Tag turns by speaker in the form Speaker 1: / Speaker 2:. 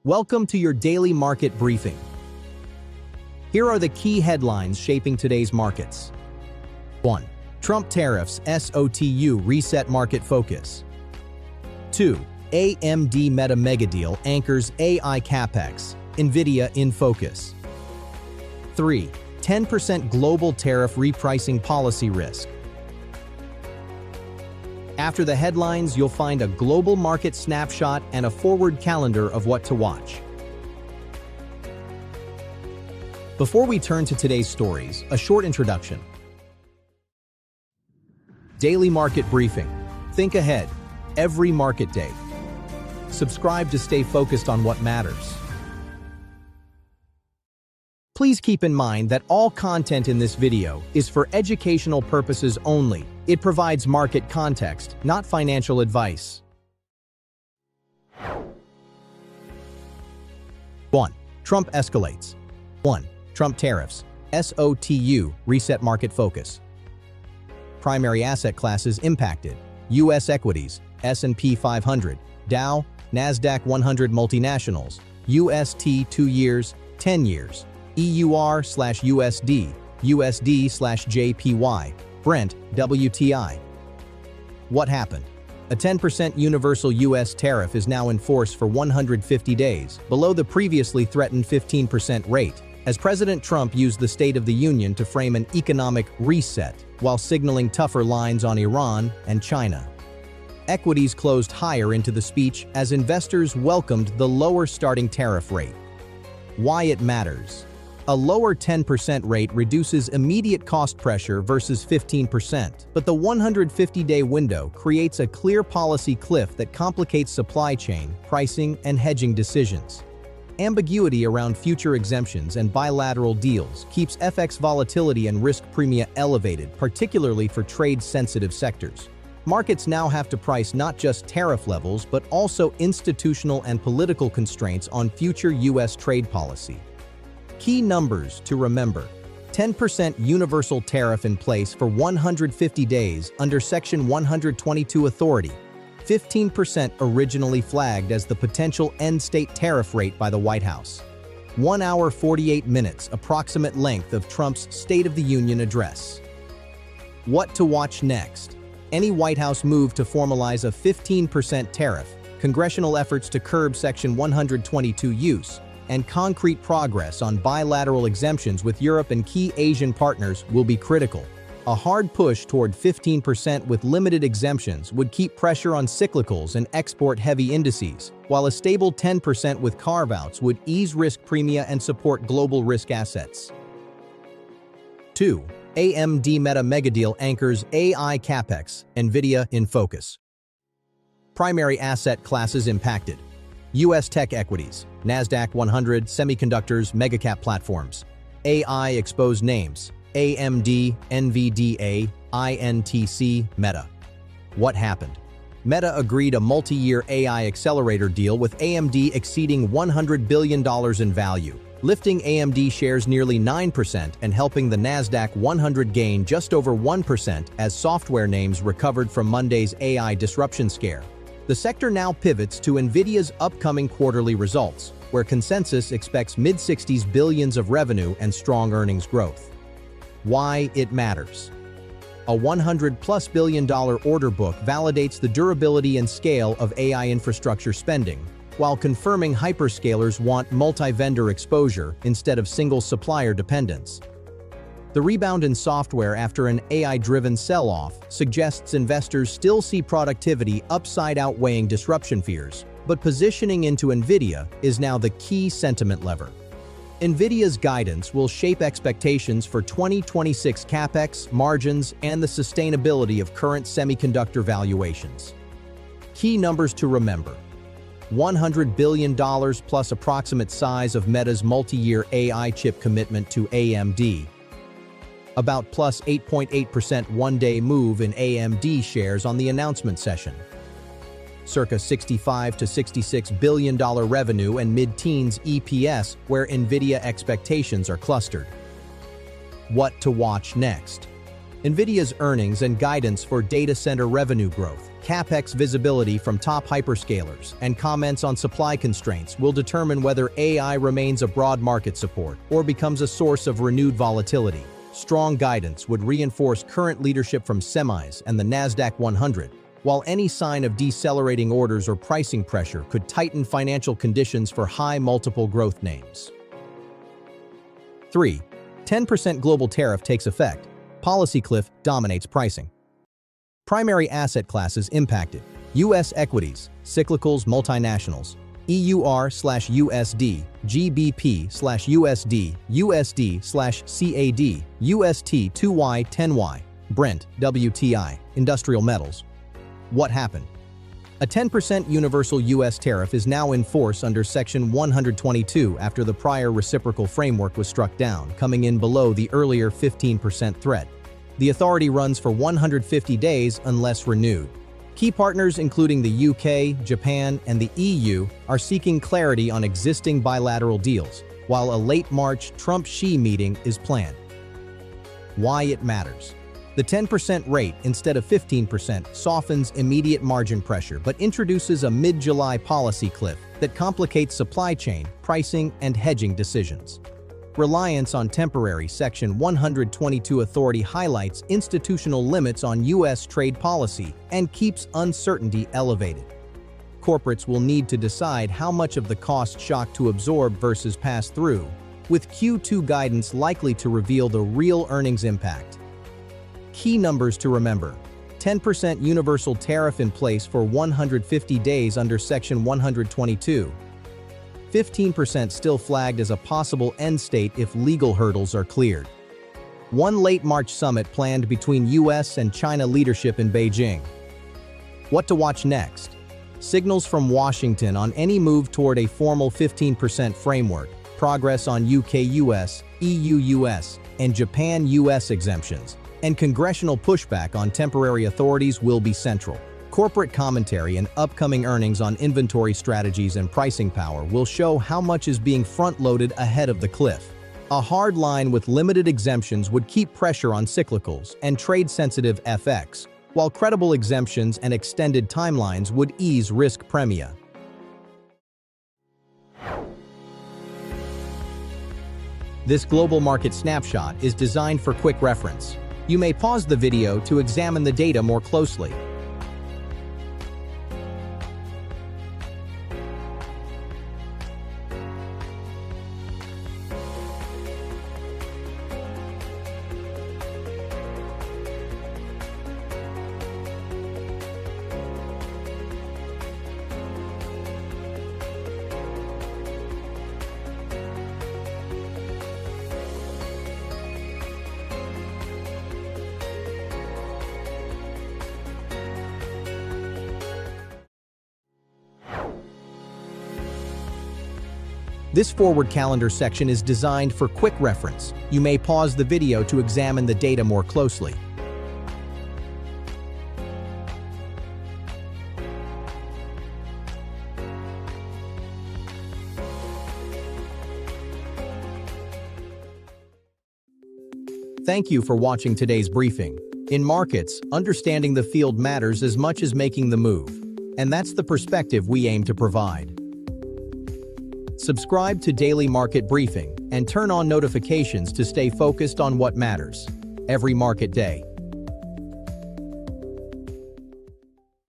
Speaker 1: Welcome to your daily market briefing. Here are the key headlines shaping today's markets. 1. Trump tariffs SOTU reset market focus. 2. AMD Meta megadeal anchors AI capex, Nvidia in focus. 3. 10% global tariff repricing policy risk. After the headlines, you'll find a global market snapshot and a forward calendar of what to watch. Before we turn to today's stories, a short introduction. Daily market briefing. Think ahead, every market day. Subscribe to stay focused on what matters. Please keep in mind that all content in this video is for educational purposes only. It provides market context, not financial advice. 1. Trump escalates. 1. Trump tariffs SOTU reset market focus. Primary asset classes impacted: U.S. equities, S&P 500, Dow, Nasdaq 100 multinationals, UST 2 years, 10 years, EUR/USD, USD/JPY, Brent, WTI. What happened? A 10% universal U.S. tariff is now in force for 150 days, below the previously threatened 15% rate, as President Trump used the State of the Union to frame an economic reset while signaling tougher lines on Iran and China. Equities closed higher into the speech as investors welcomed the lower starting tariff rate. Why it matters? A lower 10% rate reduces immediate cost pressure versus 15%, but the 150-day window creates a clear policy cliff that complicates supply chain, pricing, and hedging decisions. Ambiguity around future exemptions and bilateral deals keeps FX volatility and risk premia elevated, particularly for trade-sensitive sectors. Markets now have to price not just tariff levels, but also institutional and political constraints on future U.S. trade policy. Key numbers to remember: 10% universal tariff in place for 150 days under Section 122 authority, 15% originally flagged as the potential end-state tariff rate by the White House. 1 hour 48 minutes approximate length of Trump's State of the Union address. What to watch next? Any White House move to formalize a 15% tariff, congressional efforts to curb Section 122 use, and concrete progress on bilateral exemptions with Europe and key Asian partners will be critical. A hard push toward 15% with limited exemptions would keep pressure on cyclicals and export-heavy indices, while a stable 10% with carve-outs would ease risk premia and support global risk assets. 2. AMD Meta megadeal anchors AI capex, Nvidia in focus. Primary asset classes impacted: U.S. tech equities, Nasdaq 100, semiconductors, megacap platforms. AI exposed names: AMD, Nvidia, INTC, Meta. What happened? Meta agreed a multi-year AI accelerator deal with AMD exceeding $100 billion in value, lifting AMD shares nearly 9% and helping the Nasdaq 100 gain just over 1% as software names recovered from Monday's AI disruption scare. The sector now pivots to Nvidia's upcoming quarterly results, where consensus expects mid-60s billions of revenue and strong earnings growth. Why it matters? A $100+ billion order book validates the durability and scale of AI infrastructure spending, while confirming hyperscalers want multi-vendor exposure instead of single supplier dependence. The rebound in software after an AI-driven sell-off suggests investors still see productivity upside outweighing disruption fears, but positioning into Nvidia is now the key sentiment lever. Nvidia's guidance will shape expectations for 2026 capex, margins, and the sustainability of current semiconductor valuations. Key numbers to remember: $100 billion plus approximate size of Meta's multi-year AI chip commitment to AMD. About plus 8.8% one-day move in AMD shares on the announcement session. Circa $65 to $66 billion revenue and mid-teens EPS where Nvidia expectations are clustered. What to watch next? Nvidia's earnings and guidance for data center revenue growth, capex visibility from top hyperscalers and comments on supply constraints will determine whether AI remains a broad market support or becomes a source of renewed volatility. Strong guidance would reinforce current leadership from semis and the Nasdaq 100, while any sign of decelerating orders or pricing pressure could tighten financial conditions for high multiple growth names. 3. 10% global tariff takes effect. Policy cliff dominates pricing. Primary asset classes impacted: U.S. equities, cyclicals, multinationals, EUR/USD, GBP/USD, USD/CAD, UST 2Y 10Y, Brent, WTI, industrial metals. What happened? A 10% universal U.S. tariff is now in force under Section 122 after the prior reciprocal framework was struck down, coming in below the earlier 15% threat. The authority runs for 150 days unless renewed. Key partners including the UK, Japan, and the EU are seeking clarity on existing bilateral deals, while a late March Trump-Xi meeting is planned. Why it matters. The 10% rate instead of 15% softens immediate margin pressure but introduces a mid-July policy cliff that complicates supply chain, pricing, and hedging decisions. Reliance on temporary Section 122 authority highlights institutional limits on U.S. trade policy and keeps uncertainty elevated. Corporates will need to decide how much of the cost shock to absorb versus pass through, with Q2 guidance likely to reveal the real earnings impact. Key numbers to remember: 10% universal tariff in place for 150 days under Section 122. 15% still flagged as a possible end state if legal hurdles are cleared. One late March summit planned between US and China leadership in Beijing. What to watch next? Signals from Washington on any move toward a formal 15% framework, progress on UK-US, EU-US, and Japan-US exemptions, and congressional pushback on temporary authorities will be central. Corporate commentary and upcoming earnings on inventory strategies and pricing power will show how much is being front-loaded ahead of the cliff. A hard line with limited exemptions would keep pressure on cyclicals and trade-sensitive FX, while credible exemptions and extended timelines would ease risk premia. This global market snapshot is designed for quick reference. You may pause the video to examine the data more closely. This forward calendar section is designed for quick reference. You may pause the video to examine the data more closely. Thank you for watching today's briefing. In markets, understanding the field matters as much as making the move. And that's the perspective we aim to provide. Subscribe to Daily Market Briefing and turn on notifications to stay focused on what matters every market day.